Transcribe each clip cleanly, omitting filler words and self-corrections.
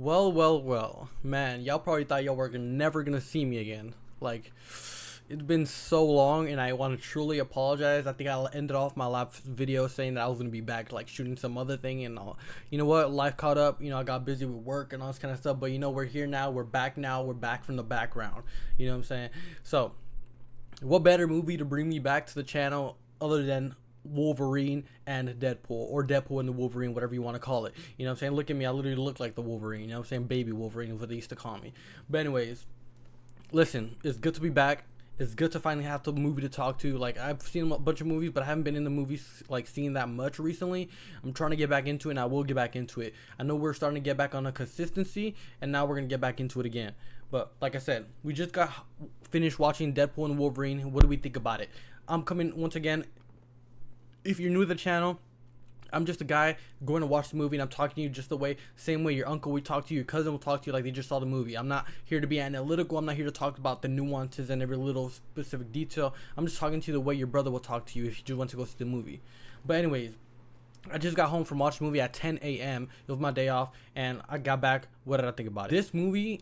Well, man, y'all probably thought y'all were never gonna see me again. Like, it's been so long, and I want to truly apologize. I think I ended off my last video saying that I was gonna be back, like shooting some other thing, and all. You know what? Life caught up. I got busy with work and all this kind of stuff. But we're here now. We're back now. We're back from the background. You know what I'm saying? So, what better movie to bring me back to the channel other than Wolverine and Deadpool, or Deadpool and the Wolverine, whatever you want to call it. You know what I'm saying? Look at me, I literally look like the Wolverine. You know what I'm saying? Baby Wolverine is what they used to call me. But anyways, listen, it's good to be back. It's good to finally have the movie to talk to. Like, I've seen a bunch of movies, but I haven't been in the movies like seeing that much recently. I'm trying to get back into it, and I will get back into it. I know we're starting to get back on a consistency, and now we're gonna get back into it again. But like I said, we just got finished watching Deadpool and Wolverine. What do we think about it? I'm coming once again. If you're new to the channel, I'm just a guy going to watch the movie, and I'm talking to you just the same way your uncle would talk to you, your cousin will talk to you like they just saw the movie. I'm not here to be analytical. I'm not here to talk about the nuances and every little specific detail. I'm just talking to you the way your brother will talk to you if you just want to go see the movie. But anyways, I just got home from watching the movie at 10 a.m. It was my day off, and I got back. What did I think about it? This movie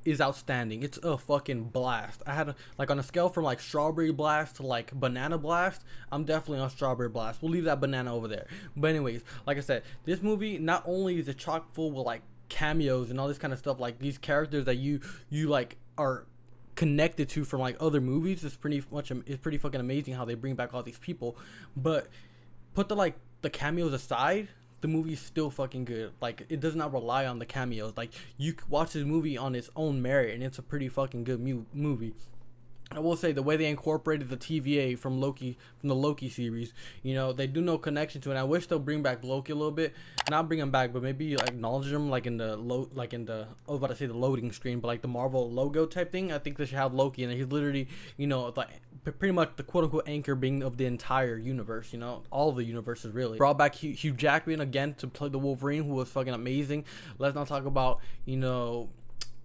is outstanding. It's a fucking blast. I had on a scale from like strawberry blast to like banana blast, I'm definitely on strawberry blast. We'll leave that banana over there. But anyways, like I said, this movie not only is it chock full with like cameos and all this kind of stuff, like these characters that you like are connected to from like other movies. It's pretty fucking amazing how they bring back all these people. But put the cameos aside, the movie is still fucking good. Like, it does not rely on the cameos. Like, you watch this movie on its own merit, and it's a pretty fucking good movie. I will say the way they incorporated the TVA from the Loki series, they do no connection to it. And I wish they'll bring back Loki a little bit, not bring him back, but maybe like acknowledge him like in the I was about to say the loading screen, but like the Marvel logo type thing. I think they should have Loki, and he's literally, like pretty much the quote unquote anchor being of the entire universe. All of the universes really. Brought back Hugh Jackman again to play the Wolverine, who was fucking amazing. Let's not talk about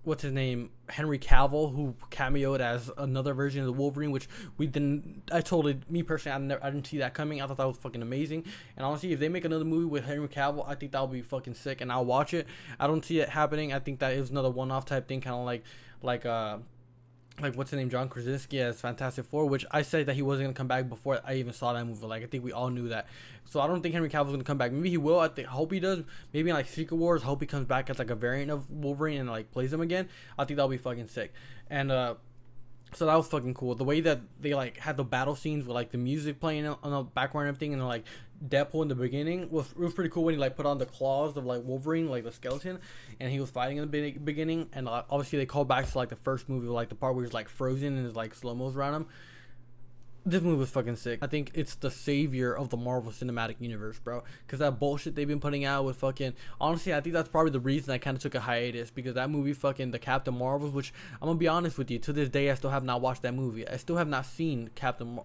what's his name, Henry Cavill, who cameoed as another version of the Wolverine, which me personally, I didn't see that coming. I thought that was fucking amazing. And honestly, if they make another movie with Henry Cavill, I think that would be fucking sick, and I'll watch it. I don't see it happening. I think that is another one-off type thing, kind of like what's his name, John Krasinski as Fantastic Four, which I said that he wasn't gonna come back before I even saw that movie. Like, I think we all knew that. So I don't think Henry Cavill's gonna come back. Maybe he will. I hope he does. Maybe in like Secret Wars, hope he comes back as like a variant of Wolverine and like plays him again. I think that'll be fucking sick. And so that was fucking cool. The way that they like had the battle scenes with like the music playing on the background and everything, and like Deadpool in the beginning was pretty cool when he like put on the claws of like Wolverine, like the skeleton, and he was fighting in the beginning. And obviously they called back to like the first movie, like the part where he's like frozen and there's like slow-mos around him. This movie was fucking sick. I think it's the savior of the Marvel Cinematic Universe, bro. Because that bullshit they've been putting out with fucking... Honestly, I think that's probably the reason I kind of took a hiatus. Because that movie, fucking the Captain Marvels, which I'm going to be honest with you, to this day, I still have not watched that movie. I still have not seen Captain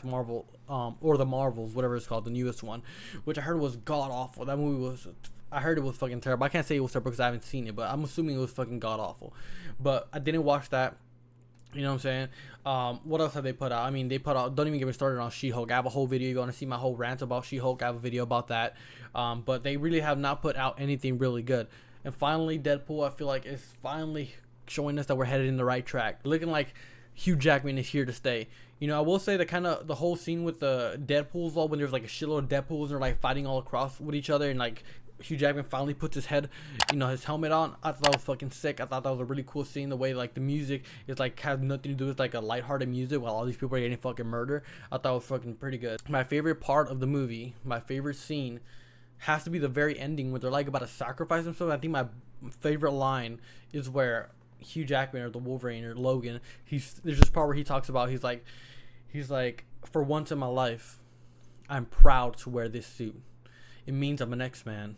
Marvel, or the Marvels, whatever it's called, the newest one. Which I heard was god-awful. That movie was... I heard it was fucking terrible. I can't say it was terrible because I haven't seen it, but I'm assuming it was fucking god-awful. But I didn't watch that. You know what I'm saying? What else have they put out? I mean, they put out... Don't even get me started on She-Hulk. I have a whole video. You want to see my whole rant about She-Hulk? I have a video about that. But they really have not put out anything really good. And finally, Deadpool, I feel like, is finally showing us that we're headed in the right track. Looking like Hugh Jackman is here to stay. I will say that the whole scene with the Deadpools, when there's like a shitload of Deadpools and they're like fighting all across with each other, and like Hugh Jackman finally puts his head, his helmet on. I thought that was fucking sick. I thought that was a really cool scene. The way like the music is like has nothing to do with like a lighthearted music while all these people are getting fucking murdered. I thought it was fucking pretty good. My favorite part of the movie, my favorite scene, has to be the very ending where they're like about to sacrifice themselves. I think my favorite line is where Hugh Jackman or the Wolverine or Logan, there's this part where he talks about he's like, for once in my life, I'm proud to wear this suit. It means I'm an X-Man.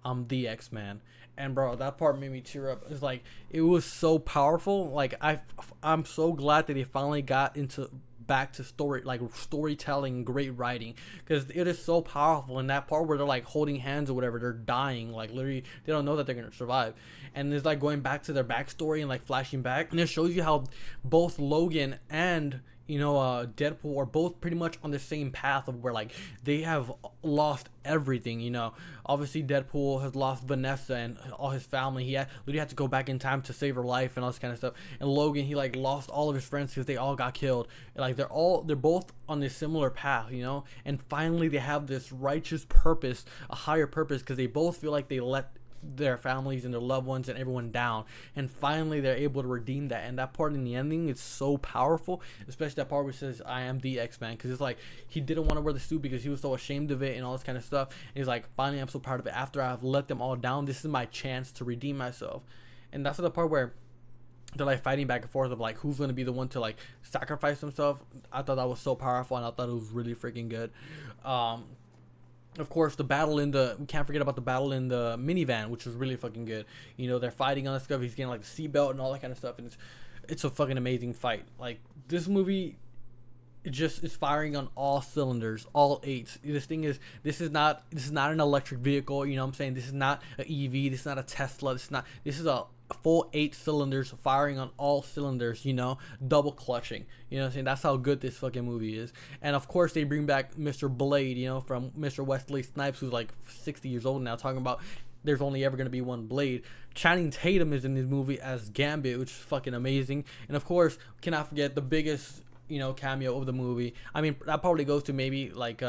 I'm the X-Man. And bro, that part made me tear up. It's like, it was so powerful. Like, I'm so glad that they finally got back to storytelling, great writing, because it is so powerful. In that part where they're like holding hands or whatever, they're dying, like literally they don't know that they're gonna survive, and it's like going back to their backstory and like flashing back, and it shows you how both Logan and Deadpool are both pretty much on the same path of where like they have lost everything. Obviously Deadpool has lost Vanessa and all his family. He literally had to go back in time to save her life and all this kind of stuff. And Logan, he like lost all of his friends because they all got killed. And, like they're both on this similar path, And finally they have this righteous purpose, a higher purpose, because they both feel like they let their families and their loved ones and everyone down, and finally they're able to redeem that. And that part in the ending is so powerful, especially that part where he says I am the X-Man, because it's like he didn't want to wear the suit because he was so ashamed of it and all this kind of stuff. And he's like, finally I'm so proud of it. After I've let them all down, this is my chance to redeem myself. And that's the part where they're like fighting back and forth of like who's going to be the one to like sacrifice himself. I thought that was so powerful, and I thought it was really freaking good. Of course, we can't forget about the battle in the minivan, which was really fucking good. They're fighting on this stuff. He's getting like the seatbelt and all that kind of stuff, and it's a fucking amazing fight. Like this movie, it's firing on all cylinders, all eights. This is not an electric vehicle. You know what I'm saying? This is not an EV. This is not a Tesla. This is a full 8 cylinders firing on all cylinders, double clutching. You know what I'm saying? That's how good this fucking movie is. And of course they bring back Mr. Blade, from Mr. Wesley Snipes, who's like 60 years old now, talking about there's only ever going to be one Blade. Channing Tatum is in this movie as Gambit, which is fucking amazing. And of course, cannot forget the biggest, cameo of the movie. I mean, that probably goes to maybe like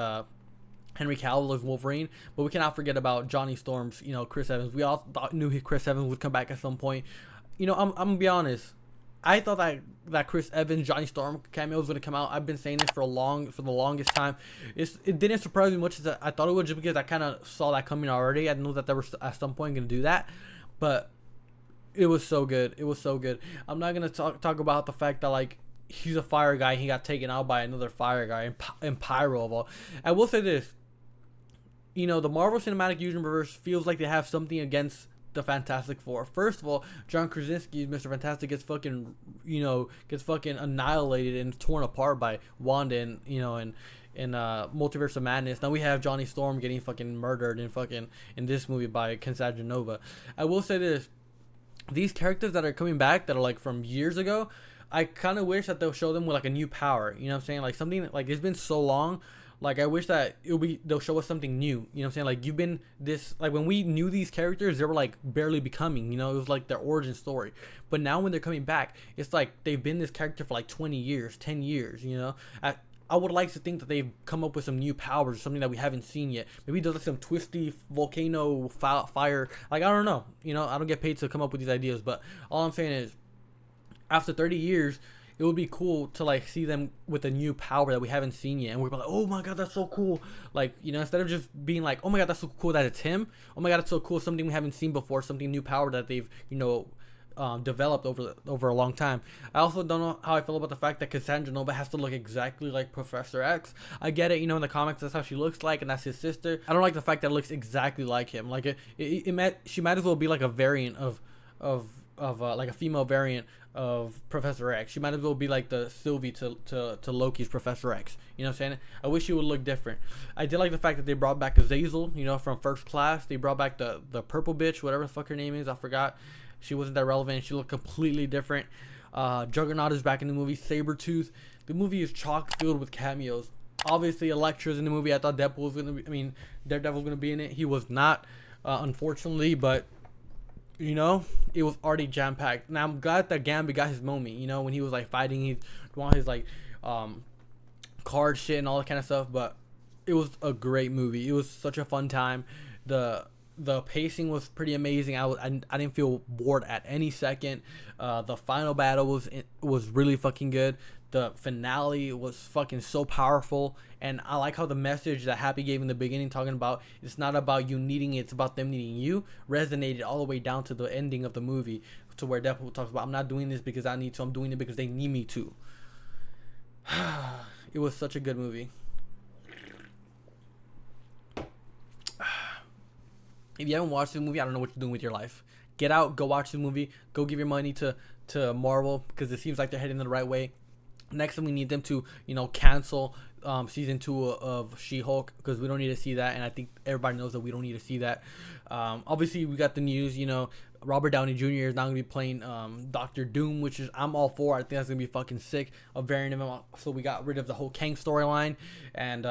Henry Cavill as Wolverine, but we cannot forget about Johnny Storm's, Chris Evans. We all knew Chris Evans would come back at some point. I'm gonna be honest. I thought that Chris Evans, Johnny Storm cameo was gonna come out. I've been saying this for the longest time. It didn't surprise me much as I thought it would, just because I kind of saw that coming already. I knew that they were at some point gonna do that, but it was so good. It was so good. I'm not gonna talk about the fact that like he's a fire guy. He got taken out by another fire guy and Pyro of all. I will say this. The Marvel Cinematic Universe feels like they have something against the Fantastic Four. First of all, John Krasinski's Mr. Fantastic gets fucking annihilated and torn apart by Wanda and Multiverse of Madness. Now we have Johnny Storm getting fucking murdered in this movie by Casanova. I will say this: these characters that are coming back that are like from years ago, I kind of wish that they'll show them with like a new power. You know what I'm saying? Like something like it's been so long. Like I wish that they'll show us something new. You know what I'm saying? Like you've been this, like when we knew these characters, they were like barely becoming, it was like their origin story. But now when they're coming back, it's like they've been this character for like 20 years, 10 years, I would like to think that they've come up with some new powers, something that we haven't seen yet. Maybe there's like some twisty volcano fire. Like, I don't know. I don't get paid to come up with these ideas, but all I'm saying is after 30 years, it would be cool to like see them with a new power that we haven't seen yet, and we're like, oh my god, that's so cool. Like, instead of just being like, oh my god, that's so cool that it's him. Oh my god, it's so cool, something we haven't seen before, something new power that they've developed over a long time. I also don't know how I feel about the fact that Cassandra Nova has to look exactly like Professor X. I get it, in the comics that's how she looks like, and that's his sister. I don't like the fact that it looks exactly like him. Like she might as well be like a variant of like a female variant of Professor X. She might as well be like the Sylvie to Loki's Professor X. You know what I'm saying? I wish she would look different. I did like the fact that they brought back Azazel, from First Class. They brought back the purple bitch, whatever the fuck her name is. I forgot. She wasn't that relevant. She looked completely different. Juggernaut is back in the movie. Sabretooth. The movie is chock filled with cameos. Obviously, Elektra's in the movie. I thought Daredevil was going to be in it. He was not, unfortunately, but it was already jam packed. Now I'm glad that Gambit got his moment. When he was like fighting, he wanted his like card shit and all that kind of stuff. But it was a great movie. It was such a fun time. The pacing was pretty amazing. I didn't feel bored at any second. The final battle was really fucking good. The finale was fucking so powerful, and I like how the message that Happy gave in the beginning, talking about it's not about you needing it, it's about them needing you, resonated all the way down to the ending of the movie, to where Deadpool talks about, I'm not doing this because I need to, I'm doing it because they need me to. It was such a good movie. If you haven't watched the movie, I don't know what you're doing with your life. Get out, go watch the movie, go give your money to Marvel, because it seems like they're heading the right way. Next time we need them to, cancel season 2 of She-Hulk, because we don't need to see that, and I think everybody knows that we don't need to see that. Obviously, we got the news, Robert Downey Jr. is now gonna be playing Doctor Doom, which is I'm all for. I think that's gonna be fucking sick. A variant of him. So we got rid of the whole Kang storyline, and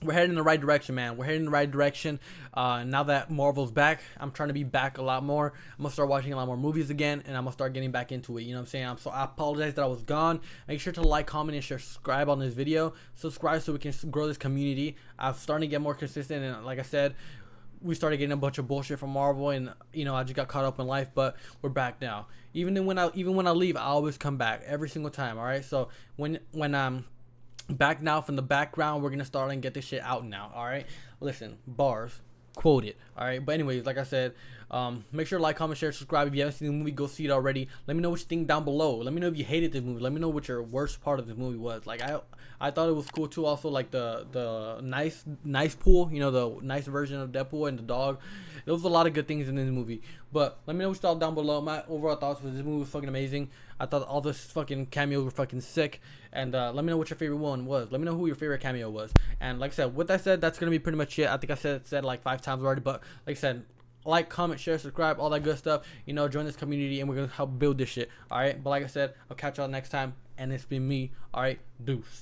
we're heading in the right direction, man. We're heading in the right direction. Now that Marvel's back, I'm trying to be back a lot more. I'm gonna start watching a lot more movies again, and I'm gonna start getting back into it. You know what I'm saying? So I apologize that I was gone. Make sure to like, comment, and share, subscribe on this video. Subscribe so we can grow this community. I'm starting to get more consistent, and like I said, we started getting a bunch of bullshit from Marvel, and I just got caught up in life. But we're back now. Even when I leave, I always come back every single time. All right. So when I'm back now from the background, we're gonna start and get this shit out now. All right, listen, bars, quote it. All right, but anyways, like I said, make sure to like, comment, share, subscribe. If you haven't seen the movie, go see it already. Let me know what you think down below. Let me know if you hated this movie. Let me know what your worst part of the movie was. Like I thought it was cool too. Also, like the nice pool, the nice version of Deadpool and the dog. There was a lot of good things in this movie. But let me know what you thought down below. My overall thoughts was this movie was fucking amazing. I thought all this fucking cameos were fucking sick. And let me know what your favorite one was. Let me know who your favorite cameo was. And like I said, with that said, that's gonna be pretty much it. I think I said like 5 times already. But like I said, like, comment, share, subscribe, all that good stuff. Join this community, and we're gonna help build this shit. All right. But like I said, I'll catch y'all next time. And it's been me. All right. Deuce.